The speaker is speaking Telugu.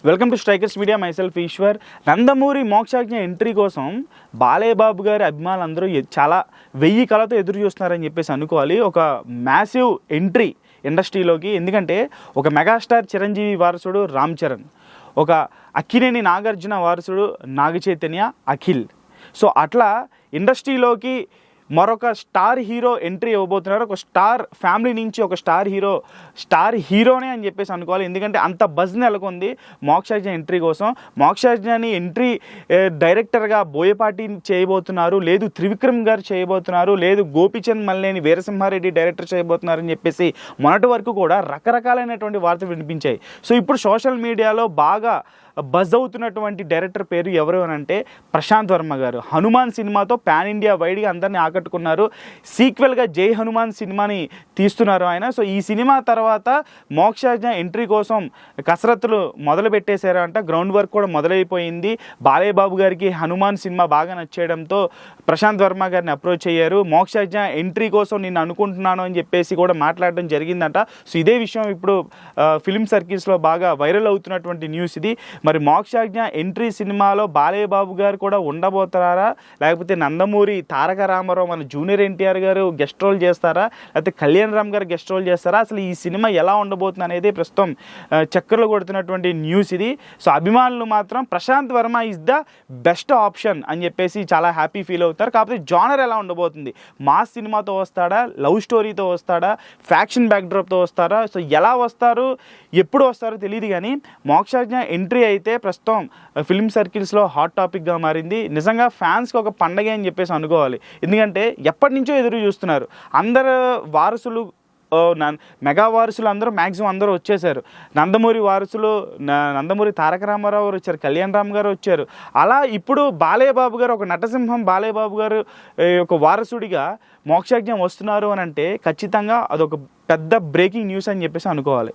Welcome to Strikers Media. Myself Eshwar. Nandamuri Mokshagna entry కోసం బాలయ్య బాబు గారి అభిమానులు అందరూ చాలా 1000 కళతో ఎదురు చూస్తున్నారని చెప్పేసి అనుకోవాలి. ఒక మ్యాసివ్ ఎంట్రీ ఇండస్ట్రీలోకి. ఎందుకంటే ఒక మెగాస్టార్ చిరంజీవి వారసుడు రామ్ చరణ్, ఒక అక్కినేని నాగార్జున వారసుడు నాగ చైతన్య అఖిల్. సో అట్లా ఇండస్ట్రీలోకి మరొక స్టార్ హీరో ఎంట్రీ ఇవ్వబోతున్నారు. ఒక స్టార్ ఫ్యామిలీ నుంచి ఒక స్టార్ హీరోనే అని చెప్పేసి అనుకోవాలి. ఎందుకంటే అంత బజ్ నెలకొంది మోక్షాజ్ఞ ఎంట్రీ కోసం. మోక్షాజ్ఞని ఎంట్రీ డైరెక్టర్గా బోయపాటి చేయబోతున్నారు, లేదు త్రివిక్రమ్ గారు చేయబోతున్నారు, లేదు గోపిచంద్ మల్లేని వీరసింహారెడ్డి డైరెక్టర్ చేయబోతున్నారు అని చెప్పేసి మొన్నటి వరకు కూడా రకరకాలైనటువంటి వార్తలు వినిపించాయి. సో ఇప్పుడు సోషల్ మీడియాలో బాగా బజ్ అవుతున్నటువంటి డైరెక్టర్ పేరు ఎవరు అని అంటే ప్రశాంత్ వర్మ గారు. హనుమాన్ సినిమాతో పాన్ ఇండియా వైడ్గా అందరినీ ఆకట్టుకున్నారు. సీక్వెల్గా జై హనుమాన్ సినిమాని తీస్తున్నారు ఆయన. సో ఈ సినిమా తర్వాత మోక్షాజ్ఞ ఎంట్రీ కోసం కసరత్తులు మొదలు పెట్టేశారు అంట. గ్రౌండ్ వర్క్ కూడా మొదలైపోయింది. బాలయ్య బాబు గారికి హనుమాన్ సినిమా బాగా నచ్చేయడంతో ప్రశాంత్ వర్మ గారిని అప్రోచ్ అయ్యారు. మోక్షాజ్ఞ ఎంట్రీ కోసం నేను అనుకుంటున్నాను అని చెప్పేసి కూడా మాట్లాడడం జరిగిందంట. సో ఇదే విషయం ఇప్పుడు ఫిలిం సర్కిల్స్లో బాగా వైరల్ అవుతున్నటువంటి న్యూస్ ఇది. మరి మోక్షాజ్ఞ ఎంట్రీ సినిమాలో బాలయ్య బాబు గారు కూడా ఉండబోతారా, లేకపోతే నందమూరి తారక రామారావు మన జూనియర్ ఎన్టీఆర్ గారు గెస్ట్ రోల్ చేస్తారా, లేకపోతే కళ్యాణ్ రామ్ గారు గెస్ట్ రోల్ చేస్తారా, అసలు ఈ సినిమా ఎలా ఉండబోతుంది అనేది ప్రస్తుతం చక్కర్లు కొడుతున్నటువంటి న్యూస్ ఇది. సో అభిమానులు మాత్రం Prashanth Varma is the best option అని చెప్పేసి చాలా హ్యాపీ ఫీల్ అవుతారు. కాకపోతే జానర్ ఎలా ఉండబోతుంది, మాస్ సినిమాతో వస్తాడా, లవ్ స్టోరీతో వస్తాడా, ఫ్యాక్షన్ బ్యాక్డ్రాప్తో వస్తారా, సో ఎలా వస్తారు, ఎప్పుడు వస్తారో తెలియదు. కానీ మోక్షాజ్ఞ ఎంట్రీ అయితే ప్రస్తుతం ఫిల్మ్ సర్కిల్స్లో హాట్ టాపిక్గా మారింది. నిజంగా ఫ్యాన్స్కి ఒక పండగ అని చెప్పేసి అనుకోవాలి. ఎందుకంటే ఎప్పటి నుంచో ఎదురు చూస్తున్నారు. అందరు వారసులు, మెగా వారసులు అందరూ మ్యాక్సిమం అందరూ వచ్చేసారు. నందమూరి వారసులు నందమూరి తారక రామారావు గారు వచ్చారు, కళ్యాణ్ రామ్ గారు వచ్చారు. అలా ఇప్పుడు బాలయ్య బాబు గారు, ఒక నటసింహం బాలయ్య బాబు గారు ఒక వారసుడిగా మోక్షాజ్ఞ వస్తున్నారు అని అంటే ఖచ్చితంగా అదొక పెద్ద బ్రేకింగ్ న్యూస్ అని చెప్పేసి అనుకోవాలి.